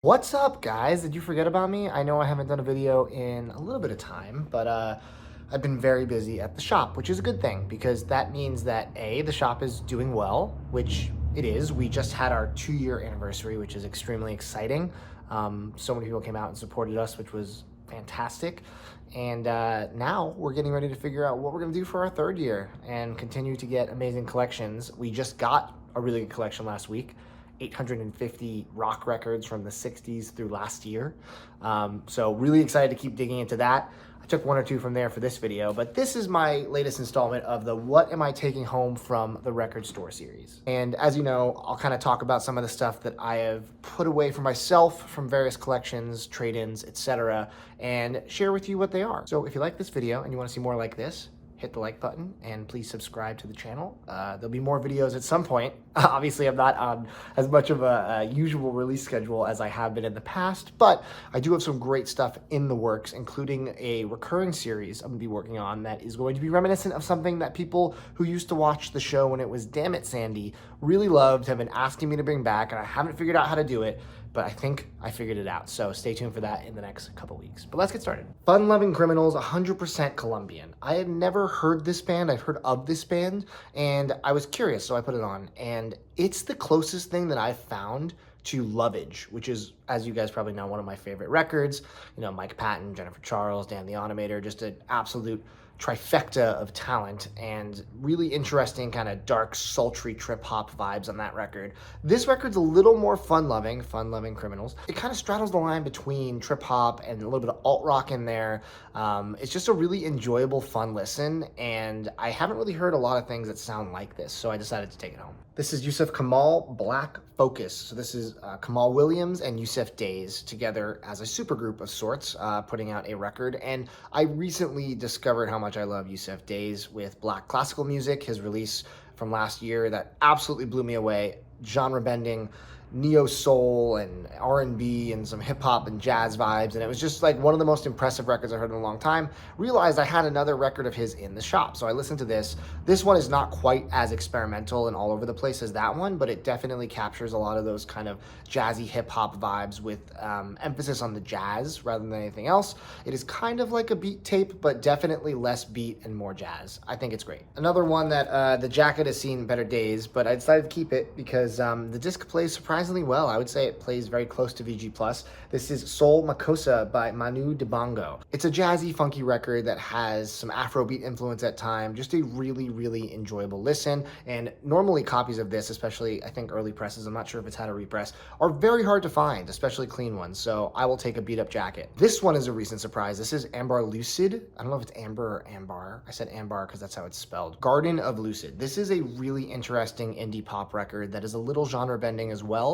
What's up, guys? Did you forget about me? I know I haven't done a video in a little bit of time, but I've been very busy at the shop, which is a good thing because that means that A, the shop is doing well, which it is. We just had our 2-year anniversary, which is extremely exciting. So many people came out and supported us, which was fantastic. And now we're getting ready to figure out what we're going to do for our 3rd year and continue to get amazing collections. We just got a really good collection last week. 850 rock records from the 60s through last year. So really excited to keep digging into that. I took 1 or 2 from there for this video, but this is my latest installment of the What Am I Taking Home from the Record Store series. And as you know, I'll kind of talk about some of the stuff that I have put away for myself from various collections, trade-ins, etc., and share with you what they are. So if you like this video and you want to see more like this, hit the like button and please subscribe to the channel. There'll be more videos at some point. Obviously, I'm not on as much of a usual release schedule as I have been in the past, but I do have some great stuff in the works, including a recurring series I'm gonna be working on that is going to be reminiscent of something that people who used to watch the show when it was Damn It Sandy really loved, have been asking me to bring back, and I haven't figured out how to do it, but I think I figured it out. So stay tuned for that in the next couple weeks. But let's get started. Fun Loving Criminals, 100% Colombian. I had never heard this band. I've heard of this band, and I was curious, so I put it on. And it's the closest thing that I've found to Lovage, which is, as you guys probably know, one of my favorite records. You know, Mike Patton, Jennifer Charles, Dan the Automator, just an absolute trifecta of talent and really interesting kind of dark, sultry trip hop vibes on that record. This record's a little more Fun Loving Criminals. It kind of straddles the line between trip hop and a little bit of alt rock in there. It's just a really enjoyable, fun listen, and I haven't really heard a lot of things that sound like this, so I decided to take it home. This is Yusuf Kamal, Black Focus. So this is Kamal Williams and Yusuf Days together as a supergroup of sorts, putting out a record. And I recently discovered how much I love Yusuf Days with Black classical music, his release from last year that absolutely blew me away. Genre bending, neo soul and R&B and some hip hop and jazz vibes, and it was just like one of the most impressive records I heard in a long time. Realized I had another record of his in the shop, so I listened to this. This one is not quite as experimental and all over the place as that one, but it definitely captures a lot of those kind of jazzy hip hop vibes with emphasis on the jazz rather than anything else. It is kind of like a beat tape, but definitely less beat and more jazz. I think it's great. Another one that the jacket has seen better days, but I decided to keep it because the disc plays surprisingly well. I would say it plays very close to VG+. This is Soul Makossa by Manu Dibango. It's a jazzy, funky record that has some Afrobeat influence at times. Just a really, really enjoyable listen. And normally copies of this, especially I think early presses, I'm not sure if it's had a repress, are very hard to find, especially clean ones. So I will take a beat up jacket. This one is a recent surprise. This is Ambar Lucid. I don't know if it's Amber or Ambar. I said Ambar because that's how it's spelled. Garden of Lucid. This is a really interesting indie pop record that is a little genre bending as well.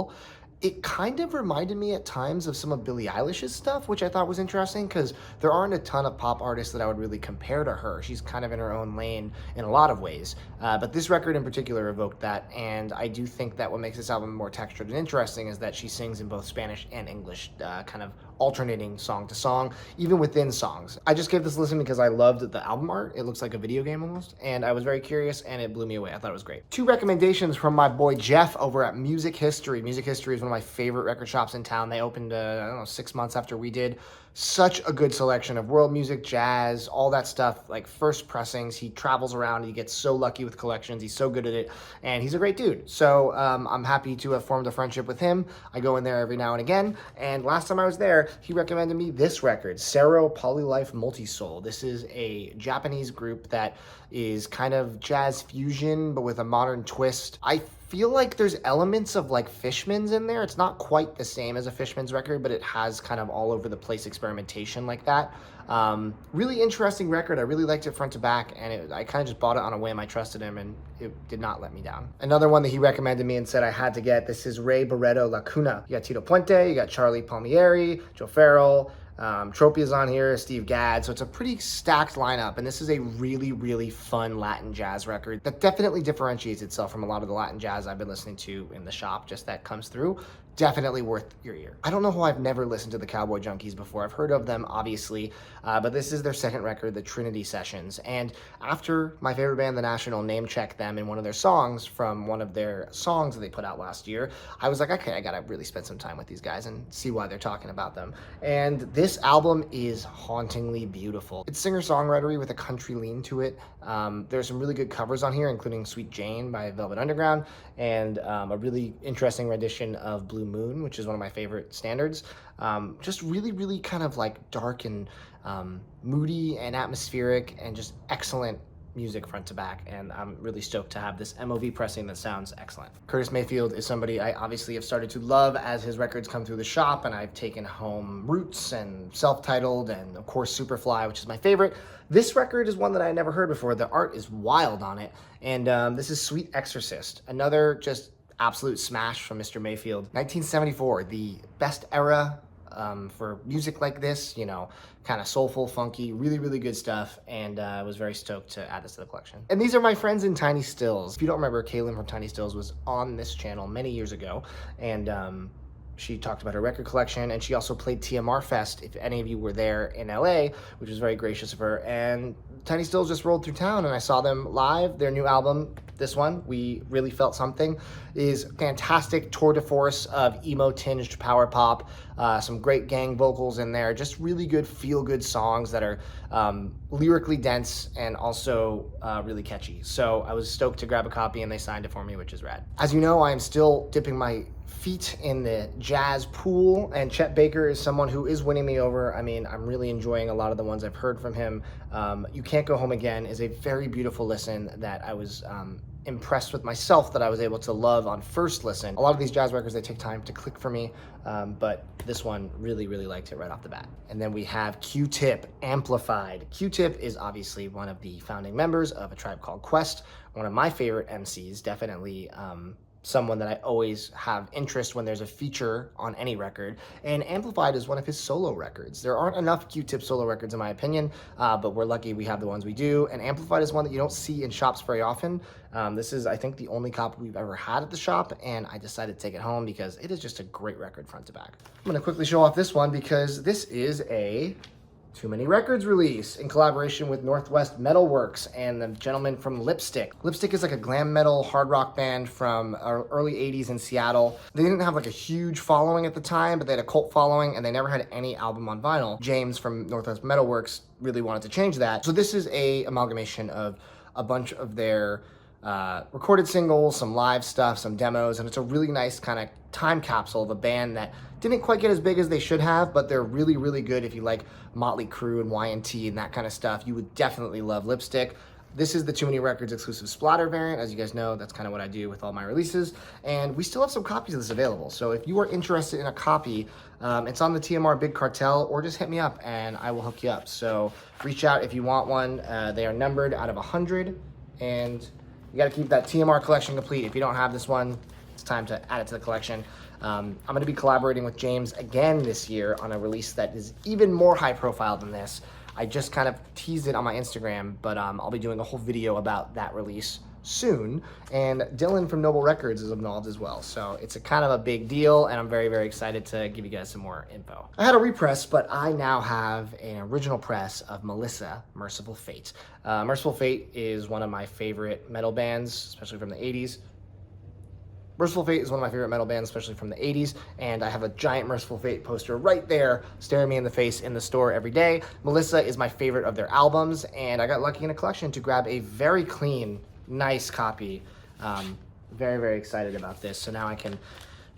It kind of reminded me at times of some of Billie Eilish's stuff, which I thought was interesting because there aren't a ton of pop artists that I would really compare to her. She's kind of in her own lane in a lot of ways, but this record in particular evoked that, and I do think that what makes this album more textured and interesting is that she sings in both Spanish and English, kind of alternating song to song, even within songs. I just gave this a listen because I loved the album art. It looks like a video game almost, and I was very curious, and it blew me away. I thought it was great. 2 recommendations from my boy Jeff over at Music History. Music History is one of my favorite record shops in town. They opened, I don't know, 6 months after we did. Such a good selection of world music, jazz, all that stuff, like first pressings. He travels around. He gets so lucky with collections. He's so good at it, and he's a great dude. So I'm happy to have formed a friendship with him. I go in there every now and again, and last time I was there, he recommended me this record, Sero Polylife Multisoul. This is a Japanese group that is kind of jazz fusion, but with a modern twist. I feel like there's elements of like Fishman's in there. It's not quite the same as a Fishman's record, but it has kind of all over the place experimentation like that. Really interesting record. I really liked it front to back, and I kind of just bought it on a whim. I trusted him, and it did not let me down. Another one that he recommended me and said I had to get, this is Ray Barreto Lacuna. You got Tito Puente, you got Charlie Palmieri, Joe Farrell, Tropia's on here, Steve Gadd, so it's a pretty stacked lineup, and this is a really, really fun Latin jazz record that definitely differentiates itself from a lot of the Latin jazz I've been listening to in the shop, just that comes through. definitely worth your ear. I don't know how I've never listened to the Cowboy Junkies before. I've heard of them, obviously, but this is their second record, the Trinity Sessions. And after my favorite band, The National, name-checked them in one of their songs from one of their songs that they put out last year, I was like, okay, I gotta really spend some time with these guys and see why they're talking about them. And this album is hauntingly beautiful. It's singer-songwritery with a country lean to it. There's some really good covers on here, including Sweet Jane by Velvet Underground, and a really interesting rendition of Blue Moon, which is one of my favorite standards. Just really, really kind of like dark and moody and atmospheric, and just excellent music front to back, and I'm really stoked to have this MOV pressing that sounds excellent. Curtis Mayfield is somebody I obviously have started to love as his records come through the shop, and I've taken home Roots and Self-Titled, and of course Superfly, which is my favorite. This record is one that I never heard before. The art is wild on it, and this is Sweet Exorcist, another just absolute smash from Mr. Mayfield. 1974, the best era for music like this, you know, kind of soulful, funky, really, really good stuff, and I was very stoked to add this to the collection. And these are my friends in Tiny Stills. If you don't remember, Kaylin from Tiny Stills was on this channel many years ago, and she talked about her record collection, and she also played TMR Fest, if any of you were there in LA, which was very gracious of her. And Tiny Stills just rolled through town, and I saw them live. Their new album, this one, We Really Felt Something, is fantastic tour de force of emo-tinged power pop, some great gang vocals in there, just really good feel-good songs that are lyrically dense and also really catchy. So I was stoked to grab a copy, and they signed it for me, which is rad. As you know, I am still dipping my feet in the jazz pool, and Chet Baker is someone who is winning me over. I mean, I'm really enjoying a lot of the ones I've heard from him. You Can't Go Home Again is a very beautiful listen that I was impressed with myself that I was able to love on first listen. A lot of these jazz records, they take time to click for me, but this one really, really liked it right off the bat. And then we have Q-Tip, Amplified. Q-Tip is obviously one of the founding members of A Tribe Called Quest, one of my favorite MCs, definitely someone that I always have interest when there's a feature on any record, and Amplified is one of his solo records. There aren't enough Q-Tip solo records in my opinion, but we're lucky we have the ones we do, and Amplified is one that you don't see in shops very often. This is, I think, the only copy we've ever had at the shop, and I decided to take it home because it is just a great record front to back. I'm gonna quickly show off this one because this is a Too Many Records release in collaboration with Northwest Metalworks and the gentleman from Lipstick. Lipstick is like a glam metal hard rock band from early 80s in Seattle. They didn't have like a huge following at the time, but they had a cult following, and they never had any album on vinyl. James from Northwest Metalworks really wanted to change that. So this is a amalgamation of a bunch of their recorded singles, some live stuff, some demos, and it's a really nice kind of time capsule of a band that didn't quite get as big as they should have, but they're really, really good. If you like Motley Crue and Y&T and that kind of stuff, you would definitely love Lipstick. This is the Too Many Records exclusive splatter variant. As you guys know, that's kind of what I do with all my releases, and we still have some copies of this available. So if you are interested in a copy, it's on the TMR Big Cartel, or just hit me up and I will hook you up. So reach out if you want one. They are numbered out of 100, and you got to keep that TMR collection complete. If you don't have this one, it's time to add it to the collection. I'm going to be collaborating with James again this year on a release that is even more high profile than this. I just kind of teased it on my Instagram, but I'll be doing a whole video about that release soon. And Dylan from Noble Records is involved as well. So it's a kind of a big deal, and I'm very, very excited to give you guys some more info. I had a repress, but I now have an original press of Melissa, Merciful Fate. Merciful Fate is one of my favorite metal bands, especially from the 80s. Merciful Fate is one of my favorite metal bands, especially from the 80s, and I have a giant Merciful Fate poster right there staring me in the face in the store every day. Melissa is my favorite of their albums, and I got lucky in a collection to grab a very clean, nice copy. Very, very excited about this. So now I can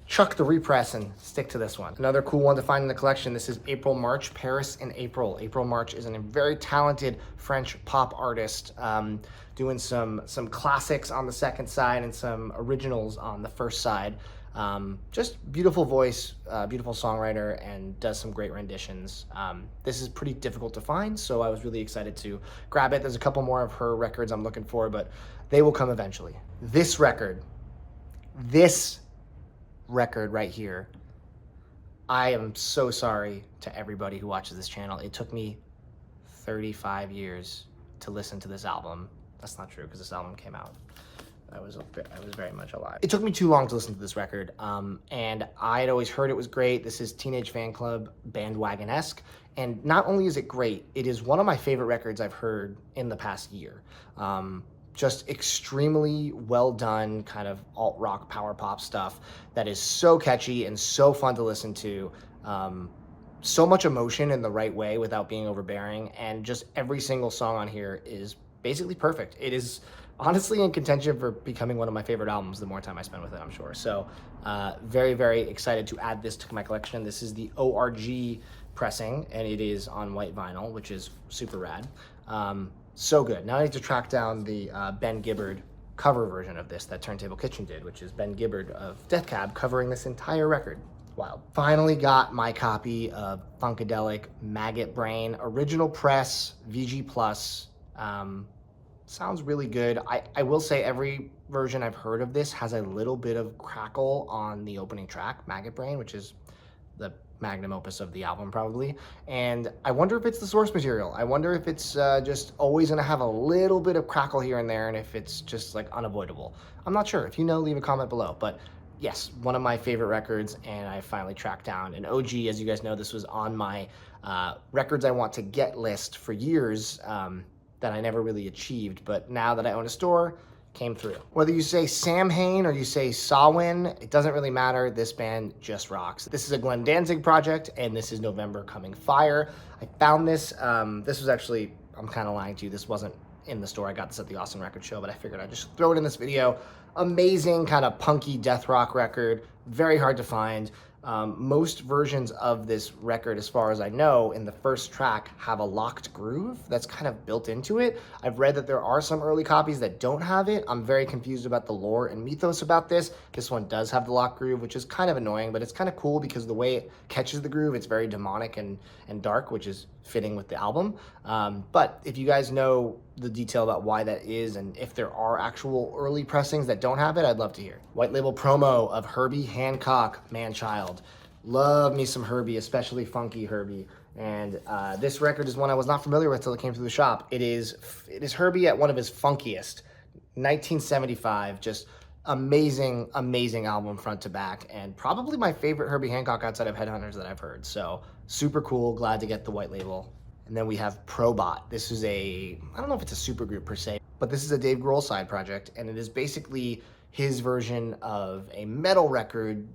chuck the repress and stick to this one. Another cool one to find in the collection, this is April March, Paris in April. April March is a very talented French pop artist, doing some classics on the second side and some originals on the first side. Just beautiful voice, beautiful songwriter, and does some great renditions. This is pretty difficult to find, so I was really excited to grab it. There's a couple more of her records I'm looking for, but they will come eventually. This record right here, I am so sorry to everybody who watches this channel. It took me 35 years to listen to this album. That's not true, because this album came out I was very much alive. It took me too long to listen to this record, and I had always heard it was great. This is Teenage Fan Club bandwagon-esque, and not only is it great, it is one of my favorite records I've heard in the past year. Just extremely well done, kind of alt-rock, power pop stuff that is so catchy and so fun to listen to. So much emotion in the right way without being overbearing, and just every single song on here is basically perfect. It is honestly in contention for becoming one of my favorite albums the more time I spend with it, I'm sure. So very, very excited to add this to my collection. This is the ORG pressing, and it is on white vinyl, which is super rad. So good. Now I need to track down the Ben Gibbard cover version of this that Turntable Kitchen did, which is Ben Gibbard of Death Cab covering this entire record. Wild. Finally got my copy of Funkadelic Maggot Brain original press VG Plus. Sounds really good. I will say every version I've heard of this has a little bit of crackle on the opening track, Maggot Brain, which is the magnum opus of the album probably. And I wonder if it's the source material. I wonder if it's just always gonna have a little bit of crackle here and there, and if it's just like unavoidable. I'm not sure. If you know, leave a comment below. But yes, one of my favorite records, and I finally tracked down an OG. As you guys know, this was on my records I want to get list for years that I never really achieved, but now that I own a store, came through. Whether you say Samhain or you say Samhain, it doesn't really matter. This band just rocks. This is a Glenn Danzig project, and this is November Coming Fire. I found this. This was actually, I'm kind of lying to you, this wasn't in the store. I got this at the Austin Record Show, but I figured I'd just throw it in this video. Amazing kind of punky death rock record, very hard to find. Most versions of this record, as far as I know, in the first track have a locked groove that's kind of built into it. I've read that there are some early copies that don't have it. I'm very confused about the lore and mythos about this. This one does have the locked groove, which is kind of annoying, but it's kind of cool because the way it catches the groove, it's very demonic and dark, which is fitting with the album. But if you guys know the detail about why that is, and if there are actual early pressings that don't have it, I'd love to hear. White label promo of Herbie Hancock, Man-Child. Love me some Herbie, especially funky Herbie. And this record is one I was not familiar with till it came through the shop. It is Herbie at one of his funkiest. 1975, just amazing, amazing album front to back, and probably my favorite Herbie Hancock outside of Headhunters that I've heard. So super cool, glad to get the white label. And then we have Probot. This is I don't know if it's a supergroup per se, but this is a Dave Grohl side project, and it is basically his version of a metal record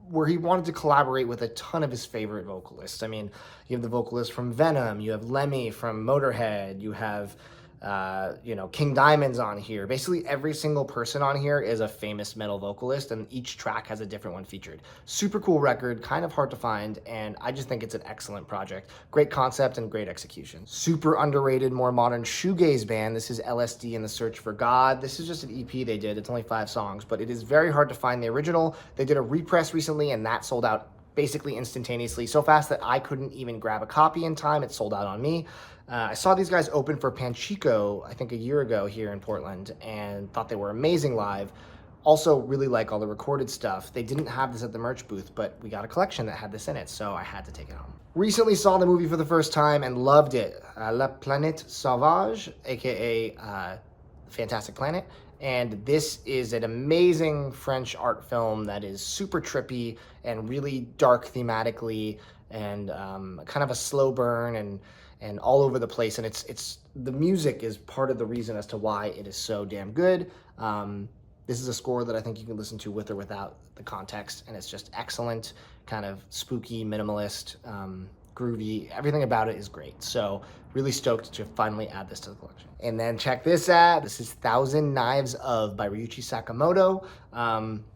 where he wanted to collaborate with a ton of his favorite vocalists. I mean, you have the vocalist from Venom, you have Lemmy from Motorhead, you have King Diamond's on here. Basically every single person on here is a famous metal vocalist, and each track has a different one featured. Super cool record, kind of hard to find, and I just think it's an excellent project. Great concept and great execution. Super underrated, more modern shoegaze band. This is LSD and the Search for God. This is just an EP they did. It's only 5 songs, but it is very hard to find the original. They did a repress recently, and that sold out basically instantaneously, so fast that I couldn't even grab a copy in time. It sold out on me. I saw these guys open for Panchico, I think a year ago here in Portland, and thought they were amazing live. Also really like all the recorded stuff. They didn't have this at the merch booth, but we got a collection that had this in it, so I had to take it home. Recently saw the movie for the first time and loved it. La Planète Sauvage, aka Fantastic Planet. And this is an amazing French art film that is super trippy and really dark thematically, and kind of a slow burn and all over the place. And it's the music is part of the reason as to why it is so damn good. This is a score that I think you can listen to with or without the context, and it's just excellent, kind of spooky, minimalist, groovy. Everything about it is great. So really stoked to finally add this to the collection. And then check this out. This is Thousand Knives Of by Ryuichi Sakamoto,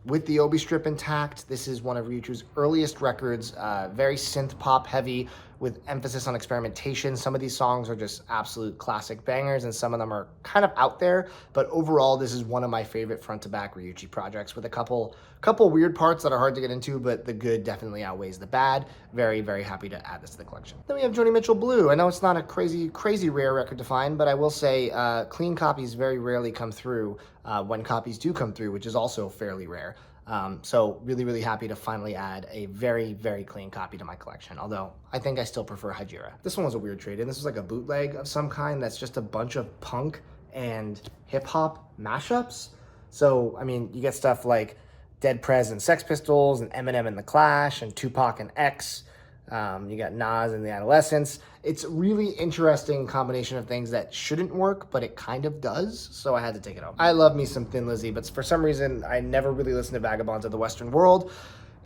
with the obi strip intact. This is one of Ryuichi's earliest records, very synth pop heavy with emphasis on experimentation. Some of these songs are just absolute classic bangers, and some of them are kind of out there, but overall this is one of my favorite front to back Ryuichi projects, with a couple weird parts that are hard to get into, but the good definitely outweighs the bad. Very, very happy to add this to the collection. Then we have Joni Mitchell Blue. I know it's not a crazy rare record to find, but I will say clean copies very rarely come through when copies do come through, which is also fairly rare. So really, really happy to finally add a very, very clean copy to my collection, although I think I still prefer Hajira. This one was a weird trade-in. This was like a bootleg of some kind that's just a bunch of punk and hip-hop mashups. So, I mean, you get stuff like Dead Prez and Sex Pistols, and Eminem and The Clash, and Tupac and X. You got Nas and The Adolescents. It's a really interesting combination of things that shouldn't work, but it kind of does, so I had to take it off. I love me some Thin Lizzy, but for some reason, I never really listened to Vagabonds of the Western World,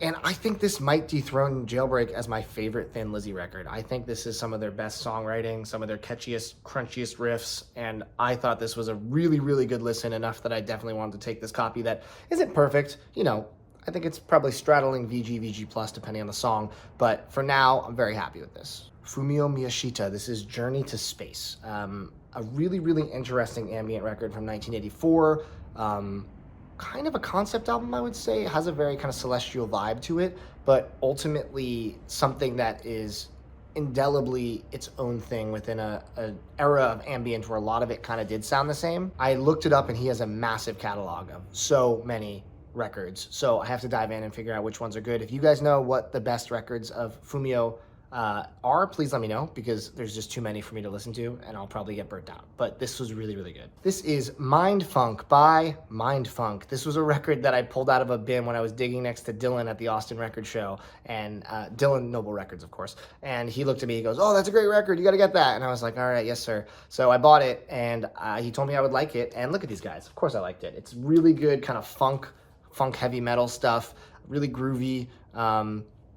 and I think this might dethrone Jailbreak as my favorite Thin Lizzy record. I think this is some of their best songwriting, some of their catchiest, crunchiest riffs, and I thought this was a really, really good listen, enough that I definitely wanted to take this copy that isn't perfect, you know. I think it's probably straddling VG, VG+, depending on the song, but for now, I'm very happy with this. Fumio Miyashita, this is Journey to Space. A really, really interesting ambient record from 1984. Kind of a concept album, I would say. It has a very kind of celestial vibe to it, but ultimately something that is indelibly its own thing within an era of ambient where a lot of it kind of did sound the same. I looked it up, and he has a massive catalog of so many records, so I have to dive in and figure out which ones are good. If you guys know what the best records of Fumio are, please let me know, because there's just too many for me to listen to, and I'll probably get burnt out. But this was really, really good. This is Mindfunk by Mindfunk. This was a record that I pulled out of a bin when I was digging next to Dylan at the Austin Record Show, and Dylan Noble Records, of course. And he looked at me, he goes, "Oh, that's a great record, you gotta get that." And I was like, "All right, yes, sir." So I bought it, and he told me I would like it, and look at these guys. Of course I liked it. It's really good kind of funk heavy metal stuff, really groovy,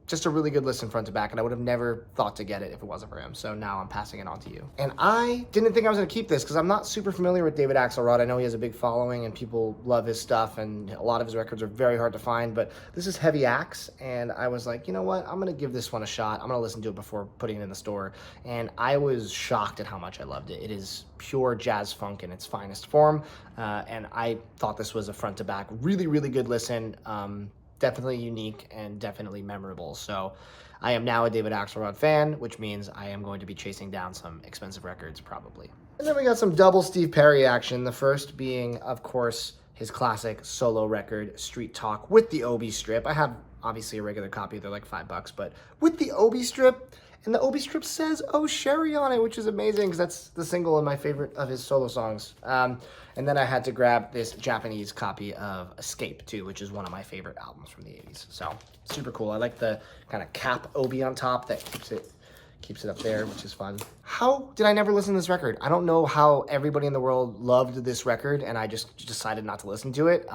just a really good listen front to back, and I would have never thought to get it if it wasn't for him, so now I'm passing it on to you. And I didn't think I was going to keep this, because I'm not super familiar with David Axelrod. I know he has a big following, and people love his stuff, and a lot of his records are very hard to find, but this is Heavy Axe, and I was like, you know what, I'm going to give this one a shot. I'm going to listen to it before putting it in the store, and I was shocked at how much I loved it. It is pure jazz funk in its finest form, and I thought this was a front to back really, really good listen. Definitely unique and definitely memorable. So I am now a David Axelrod fan, which means I am going to be chasing down some expensive records probably. And then we got some double Steve Perry action. The first being, of course, his classic solo record, Street Talk, with the Obi strip. I have obviously a regular copy, they're like $5, but with the Obi strip, and the Obi strip says "Oh Sherry" on it, which is amazing, because that's the single and my favorite of his solo songs. And then I had to grab this Japanese copy of Escape too, which is one of my favorite albums from the 80s. So super cool. I like the kind of cap Obi on top that keeps it up there, which is fun. How did I never listen to this record? I don't know how everybody in the world loved this record, and I just decided not to listen to it.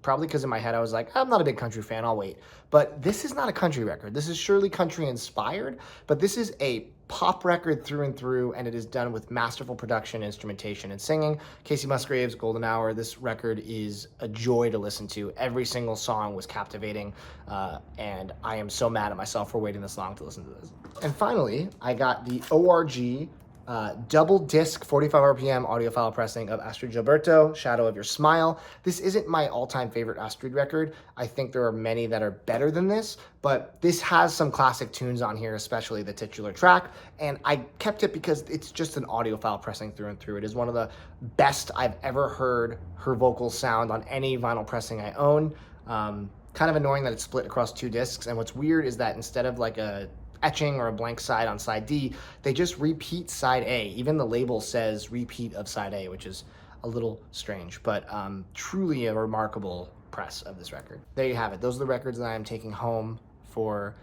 Probably because in my head I was like, I'm not a big country fan, I'll wait. But this is not a country record. This is surely country inspired, but this is a pop record through and through, and it is done with masterful production, instrumentation, and singing. Casey Musgrave's Golden Hour, this record is a joy to listen to. Every single song was captivating, and I am so mad at myself for waiting this long to listen to this. And finally, I got the ORG double disc 45 RPM audiophile pressing of Astrid Gilberto, Shadow of Your Smile. This isn't my all-time favorite Astrid record. I think there are many that are better than this, but this has some classic tunes on here, especially the titular track, and I kept it because it's just an audiophile pressing through and through. It is one of the best I've ever heard her vocals sound on any vinyl pressing I own. Kind of annoying that it's split across 2 discs, and what's weird is that instead of like a etching or a blank side on side D, they just repeat side A. Even the label says repeat of side A, which is a little strange, but truly a remarkable press of this record. There you have it. Those are the records that I am taking home for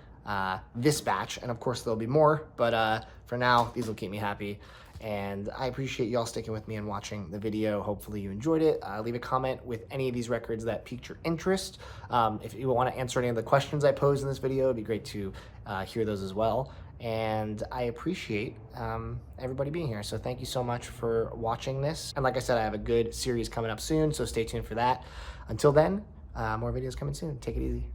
this batch, and of course there'll be more, but for now, these will keep me happy. And I appreciate y'all sticking with me and watching the video. Hopefully you enjoyed it. Leave a comment with any of these records that piqued your interest. If you want to answer any of the questions I posed in this video, it'd be great to hear those as well. And I appreciate everybody being here. So thank you so much for watching this. And like I said, I have a good series coming up soon, so stay tuned for that. Until then, more videos coming soon. Take it easy.